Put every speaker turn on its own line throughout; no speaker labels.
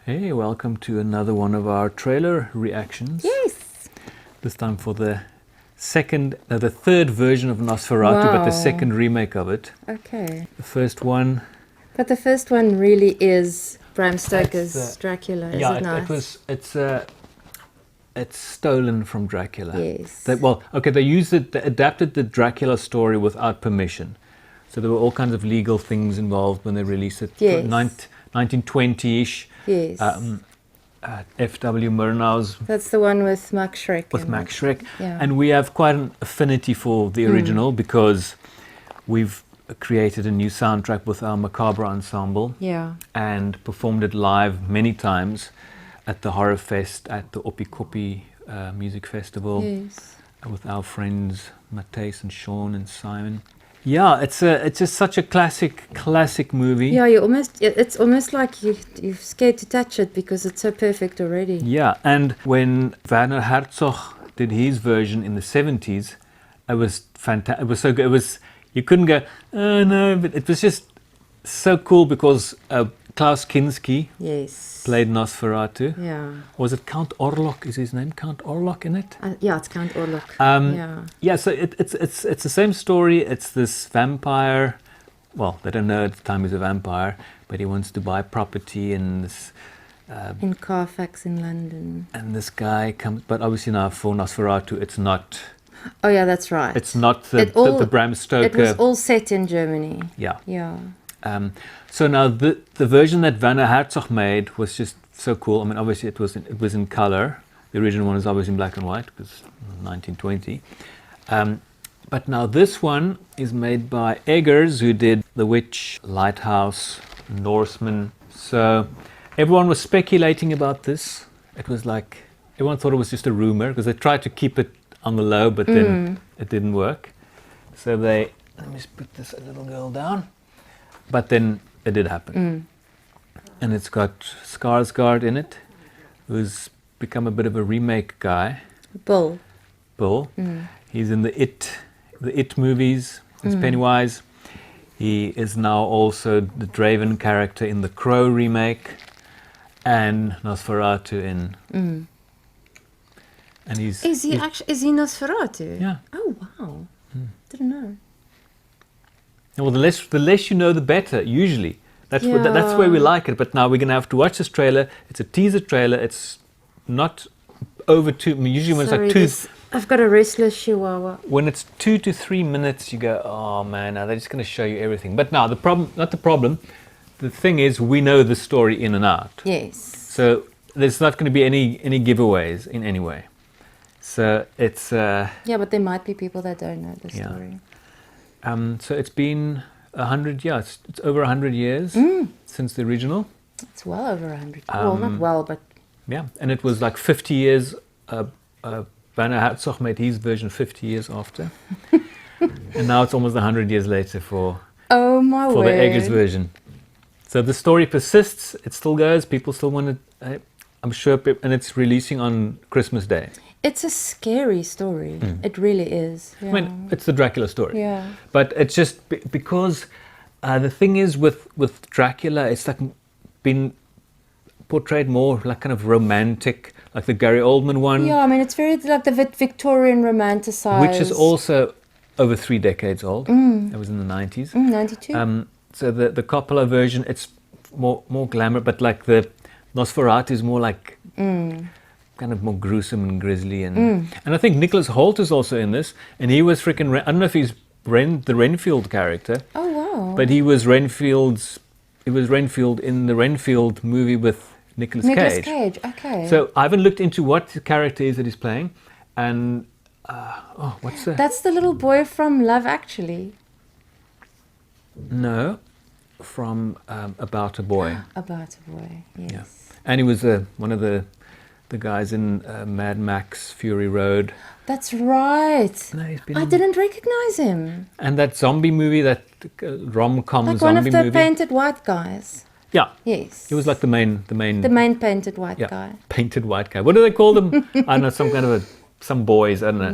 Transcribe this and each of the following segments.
Hey, welcome to another one of our trailer reactions.
Yes.
This time for the third version of Nosferatu, but the
Wow.
second remake of it.
Okay.
The first one,
But the first one really is Bram Stoker's
That's
Dracula, is
yeah,
it nice?
it's stolen from Dracula.
Yes.
They adapted the Dracula story without permission. So there were all kinds of legal things involved when they released it.
Yes.
1920-ish.
Yes.
F.W. Murnau's
That's the one with Max Schreck.
with
in
Max
it.
Schreck.
Yeah.
And we have quite an affinity for the original because we've created a new soundtrack with our Macabre ensemble
Yeah.
and performed it live many times at the Horrorfest, at the Oppikopi Music Festival
Yes.
with our friends Matthijs and Sean and Simon. Yeah, it's just such a classic movie.
Yeah, it's almost like you're scared to touch it because it's so perfect already.
Yeah, and when Werner Herzog did his version in the 70s, it was fantastic. It was so good. You couldn't go, oh no, but it was just so cool because Klaus Kinski
Yes.
played Nosferatu.
Yeah.
Was it Count Orlok? Is his name Count Orlok in it?
Yeah, it's Count Orlok. Yeah.
Yeah, so it's the same story. It's this vampire. Well, they don't know at the time he's a vampire, but he wants to buy property in this.
In Carfax in London.
And this guy comes, but obviously now for Nosferatu, it's not.
Oh yeah, that's right.
It's not the Bram Stoker.
It was all set in Germany.
Yeah.
Yeah.
So now the version that Werner Herzog made was just so cool. I mean, obviously it was in color. The original one is obviously in black and white because 1920. But now this one is made by Eggers, who did The Witch, Lighthouse, Norseman. So everyone was speculating about this. It was like everyone thought it was just a rumor because they tried to keep it on the low, but then it didn't work. So let me just put this little girl down. But then it did happen. And it's got Skarsgard in it, who's become a bit of a remake guy.
Bull.
He's in the It movies as Pennywise. He is now also the Draven character in the Crow remake and Nosferatu in. And
Is he Nosferatu?
Yeah.
Oh wow. Didn't know.
Well, the less you know, the better. Usually, that's where we like it. But now we're gonna have to watch this trailer. It's a teaser trailer. It's not over two. I mean, usually when
Sorry,
it's like
I've got a restless chihuahua.
when it's 2 to 3 minutes, you go, oh man, now they're just gonna show you everything. But now the thing is, we know the story in and out.
Yes.
So there's not going to be any giveaways in any way. So it's
Yeah, but there might be people that don't know the
Yeah.
story.
so it's been 100 years. It's over 100 years since the original.
It's well over 100. Well, not well, but
Yeah, and it was like 50 years. Werner Herzog made his version 50 years after, and now it's almost 100 years later for
oh my
the
word.
Eggers version. So the story persists. It still goes. People still want it. I'm sure, and it's releasing on Christmas Day.
It's a scary story. It really is. Yeah.
I mean, it's the Dracula story.
Yeah.
But it's just because the thing is with Dracula, it's like been portrayed more like kind of romantic, like the Gary Oldman one,
Yeah, I mean, it's very like the Victorian romanticized.
which is also over 3 decades old. It was in the 90s.
92.
So the Coppola version, it's more glamour, but like the Nosferatu is more like kind of more gruesome and grisly, and I think Nicholas Hoult is also in this, and he was freaking. I don't know if he's the Renfield character,
Oh wow.
but he was Renfield's. It was Renfield in the Renfield movie with Nicolas
Nicolas
Cage.
Cage. Okay.
So I haven't looked into what the character is that he's playing, and what's the
That's the little boy from Love Actually.
no from About a Boy.
About a boy. Yes.
Yeah. And he was one of the guys in Mad Max Fury Road.
That's right.
No, he's been
I didn't recognize him.
And that zombie movie, that rom-com
Like
zombie
one of the
movie.
painted white guys.
Yeah,
Yes.
he was like the main
the main painted white
yeah,
guy.
painted white guy. What do they call them? I don't know, some kind of some boys. I don't know.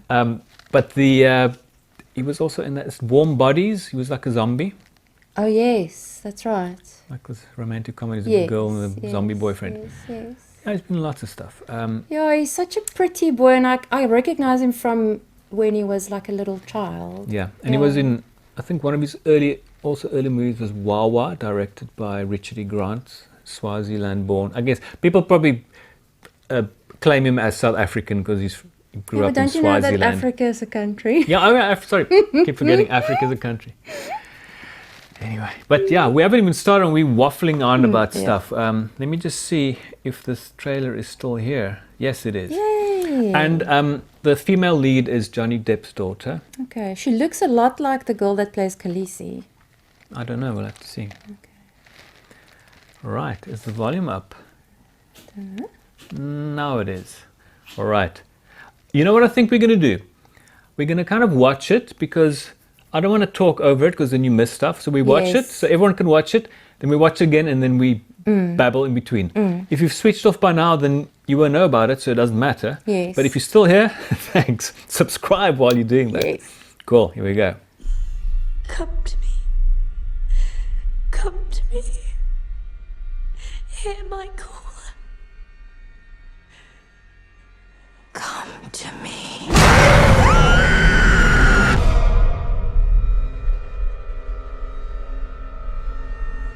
Yeah.
But he was also in that Warm Bodies. He was like a zombie.
Oh yes, that's right.
Like this romantic comedy,
Yes,
the girl and the
yes,
zombie boyfriend.
Yes.
Yeah, he's been lots of stuff.
Yeah, he's such a pretty boy, and I recognize him from when he was like a little child.
Yeah, and he was in, I think one of his early movies was Wawa, directed by Richard E. Grant, Swaziland born. I guess people probably claim him as South African because he grew up in
But don't you know
Swaziland.
that Africa is a country?
Yeah, oh yeah, sorry, keep forgetting Africa is a country. Anyway, but yeah, we haven't even started and we're waffling on about stuff. Let me just see if this trailer is still here. Yes, it is.
Yay!
And the female lead is Johnny Depp's daughter.
Okay, she looks a lot like the girl that plays Khaleesi.
I don't know, we'll have to see.
Okay.
Right, is the volume up? Now it is. All right. You know what I think we're going to do? We're going to kind of watch it because I don't want to talk over it because then you miss stuff. So we watch it so everyone can watch it. Then we watch again and then we babble in between. If you've switched off by now, then you won't know about it, so it doesn't matter.
Yes.
But if you're still here, thanks. Subscribe while you're doing that.
Yes.
Cool, here we go.
Come to me. Come to me. Hear my call. Come to me.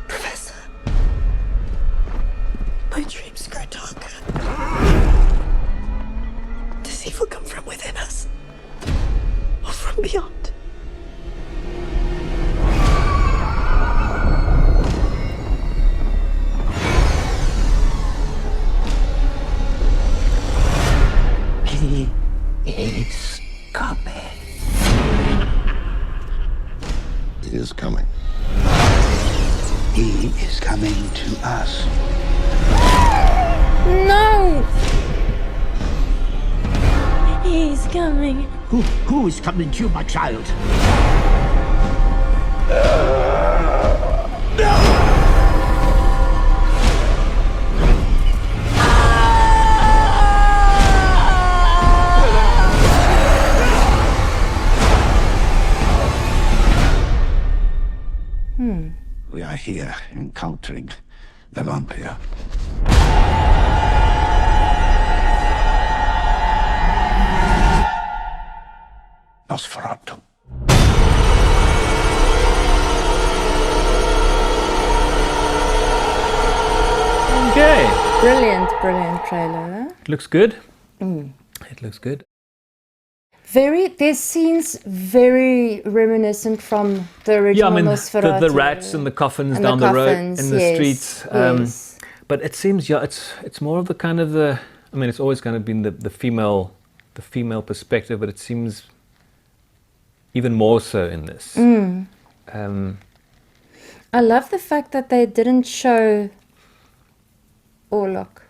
Professor, my dreams grow darker. Does evil come from within us or from beyond?
He is coming.
It is coming.
He is coming to us.
No!
He's coming.
Who is coming to you, my child? We are here encountering the vampire. Nosferatu.
Okay.
Brilliant trailer.
It looks good. It looks good.
There's scenes very reminiscent from the original Nosferatu.
the rats and the coffins
And
down
the
the road
coffins,
in the
yes,
streets.
yes.
But it seems, it's more of the kind of it's always kind of been the female perspective, but it seems even more so in this.
I love the fact that they didn't show Orlok.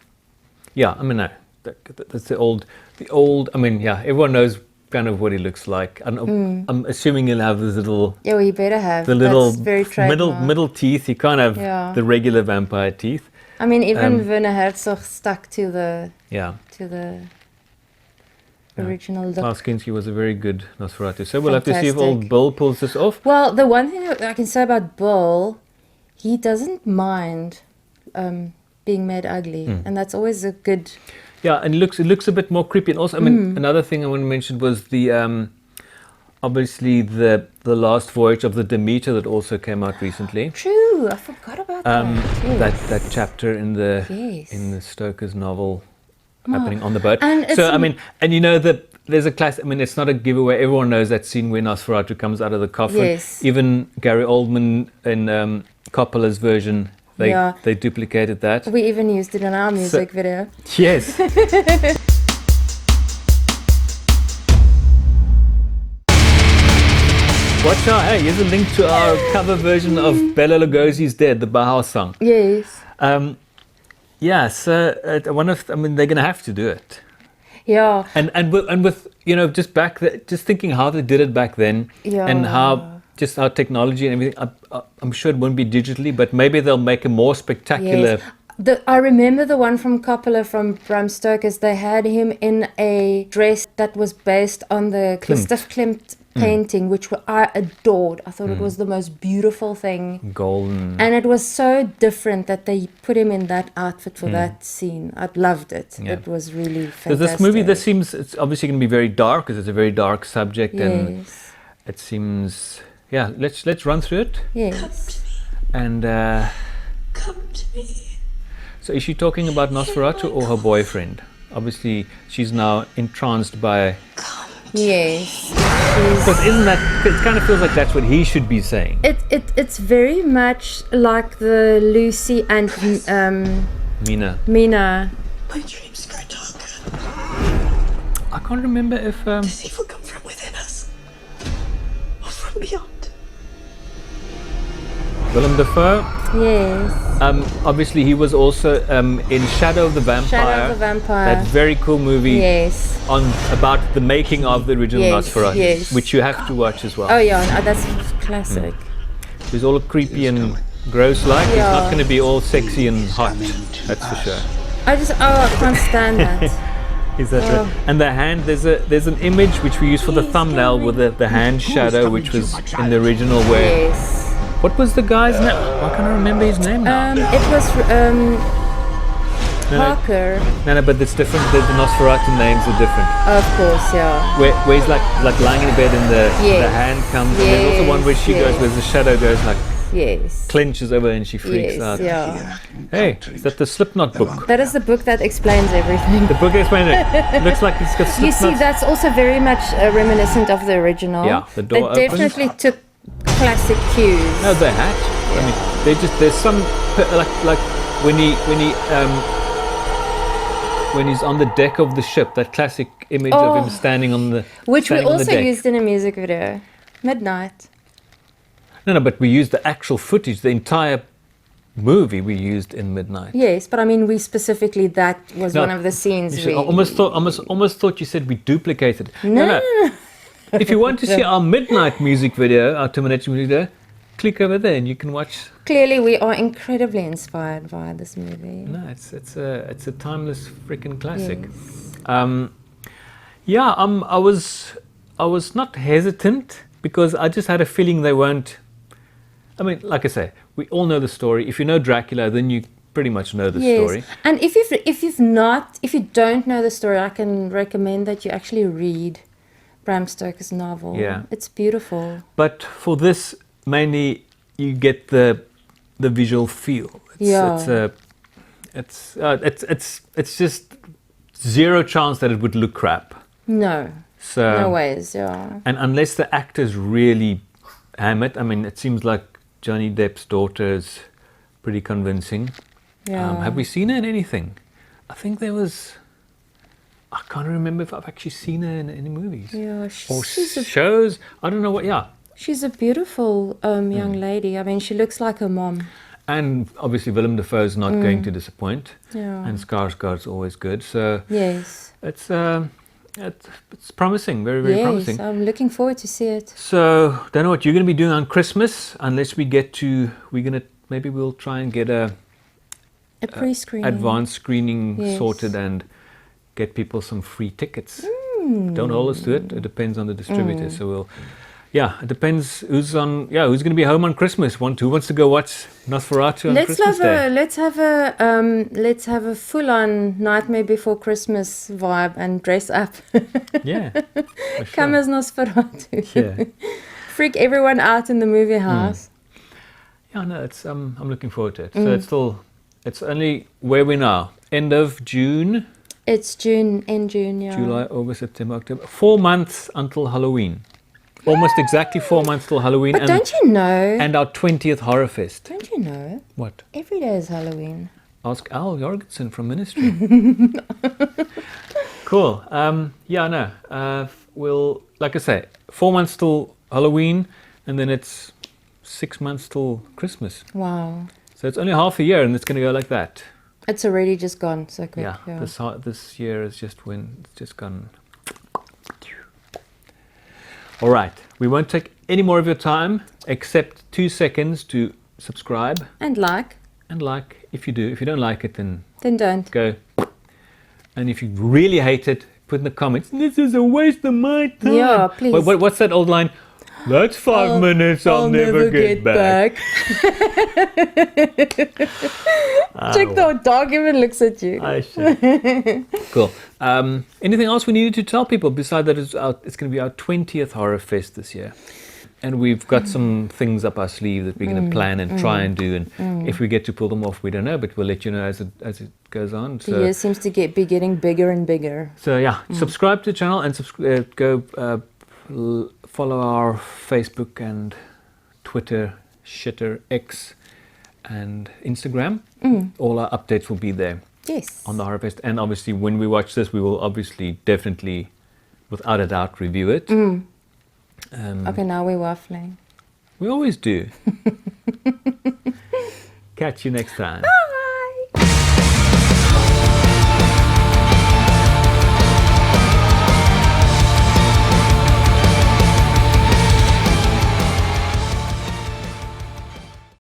Yeah, no, that's the old. Everyone knows kind of what he looks like. I'm assuming he'll have this little.
Yeah, well, you better have.
The little
That's very trademark.
middle teeth. He can't have the regular vampire teeth.
I mean, even Werner Herzog stuck to the
Yeah.
original look.
Klaus Kinski was a very good Nosferatu. So we'll have to see if
Fantastic.
old Bill pulls this off.
Well, the one thing I can say about Bill, he doesn't mind being made ugly, and that's always a good.
Yeah, and it looks a bit more creepy. And also, another thing I want to mention was the obviously the last voyage of the Demeter that also came out recently.
True, I forgot about that. Yes.
That chapter in the
Yes.
Stoker's novel happening on the boat.
And it's
so and you know that there's a class. It's not a giveaway. Everyone knows that scene when Nosferatu comes out of the coffin.
Yes.
Even Gary Oldman in Coppola's version, they duplicated that.
We even used it in our music video.
Yes. Watch out! Hey, here's a link to our cover version of Bela Lugosi's "Dead," the Bauhaus song.
Yes.
Yeah, so they're going to have to do it.
Yeah.
And with just thinking how they did it back then, and how technology and everything. I'm sure it won't be digitally, but maybe they'll make a more spectacular.
Yes. I remember the one from Coppola from Bram Stoker's. They had him in a dress that was based on the Gustav Klimt painting, which I adored. I thought it was the most beautiful thing.
Golden.
And it was so different that they put him in that outfit for that scene. I loved it.
Yeah.
It was really fantastic.
So this movie, it's obviously going to be very dark because it's a very dark subject, and
Yes.
it seems. Yeah, let's run through it.
Yes.
And
Come to me.
so, is she talking about Nosferatu or her boyfriend? Obviously, she's now entranced by.
Yes.
Because isn't that? It kind of feels like that's what he should be saying.
It's very much like the Lucy and
Mina.
Mina.
My dreams grow darker.
I can't remember if.
Does evil come from within us? Or from beyond?
Willem Dafoe.
Yes.
Obviously, he was also in Shadow of the Vampire.
Shadow of the Vampire.
That very cool movie
Yes.
about the making of the original
Yes,
Nosferatu,
yes.
which you have to watch as well.
Oh yeah, no, that's classic.
He's all creepy and gross-like. He's
Yeah.
not going to be all sexy and hot. That's for sure.
I can't stand that.
Is that right? And the hand, there's an image which we use for the thumbnail with the hand shadow, which was in the original where.
Yes.
What was the guy's name? I can't remember his name now.
It was
No,
Parker.
no, but it's different. The Nosferatu names are different.
Of course, yeah.
Where he's like lying in bed and the
Yes.
hand comes. And there's also one where she goes, where the shadow goes like
Yes.
clenches over and she freaks
Yes,
out.
yeah.
Hey, is that the Slipknot book?
That is the book that explains everything.
The book explains it. It looks like it's got
You see,
Slipknot.
that's also very much reminiscent of the original.
Yeah, the door
They
opens.
definitely took classic cues.
No, they had. I mean, there's some like when he's on the deck of the ship, that classic image of him standing on the
Which we
standing on the
also
deck.
used in a music video. Midnight.
No, but we used the actual footage, the entire movie we used in Midnight.
Yes, but I mean, we specifically, that was
No,
one of the scenes
You
we...
should- I almost thought you said we duplicated.
No.
If you want to see our Midnight music video, our Terminator music video, click over there and you can watch.
Clearly, we are incredibly inspired by this movie.
No, it's a timeless freaking classic.
Yes.
I was not hesitant because I just had a feeling they won't. I mean, like I say, we all know the story. If you know Dracula, then you pretty much know the story.
And if you don't know the story, I can recommend that you actually read Bram Stoker's novel.
Yeah.
It's beautiful.
But for this, mainly you get the visual feel. It's just zero chance that it would look crap.
No.
So
No ways, yeah.
And unless the actors really ham it, I mean, it seems like Johnny Depp's daughter is pretty convincing.
Yeah.
Have we seen her in anything? I think there was. I can't remember if I've actually seen her in any movies
Yeah,
or
she's a
shows. I don't know what. Yeah,
She's a beautiful young lady. I mean, she looks like her mom.
and obviously Willem Dafoe's not going to disappoint,
Yeah.
and Skarsgard's always good. So
Yes.
it's promising, very
Yes,
promising.
I'm looking forward to see it.
So don't know what you're going to be doing on Christmas unless we get to. Maybe we'll try and get a
A pre-screening.
advanced screening
Yes.
sorted and get people some free tickets. Don't hold us to it. It depends on the distributor. So we'll. Yeah, it depends who's on. Yeah, who's going to be home on Christmas? Who wants to go watch Nosferatu on Christmas Day?
Let's have a full-on Nightmare Before Christmas vibe and dress up.
Yeah, for
Come
sure.
as Nosferatu.
Yeah,
Freak everyone out in the movie house.
yeah. No, it's. I'm looking forward to it. So it's only where we now. End of June,
It's June, yeah.
July, August, September, October. 4 months until Halloween. Almost exactly 4 months till Halloween.
But don't you know?
And our 20th Horrorfest.
Don't you know?
What?
Every day is Halloween.
Ask Al Jorgensen from Ministry. Cool. We'll, like I say, 4 months till Halloween, and then it's 6 months till Christmas.
Wow.
So it's only half a year, and it's going to go like that.
It's already just gone so quick.
Yeah. This year is just gone. All right. We won't take any more of your time, except 2 seconds to subscribe
And like,
and like. If you do, if you don't like it, then
then don't.
go. And if you really hate it, put in the comments, this is a waste of my time.
Yeah, please.
What's that old line? That's 5 minutes I'll never get back.
Check the dog even looks at you.
I see. Cool. Anything else we needed to tell people besides that it's going to be our 20th Horrorfest this year? And we've got some things up our sleeve that we're going to plan and try and do. And if we get to pull them off, we don't know, but we'll let you know as it goes on.
The year seems to be getting bigger and bigger.
So yeah, subscribe to the channel and go follow our Facebook and Twitter, Shitter, X, and Instagram. All our updates will be there.
Yes.
On the Horrorfest. And obviously, when we watch this, we will definitely, without a doubt, review it.
Okay, now we're waffling.
We always do. Catch you next time.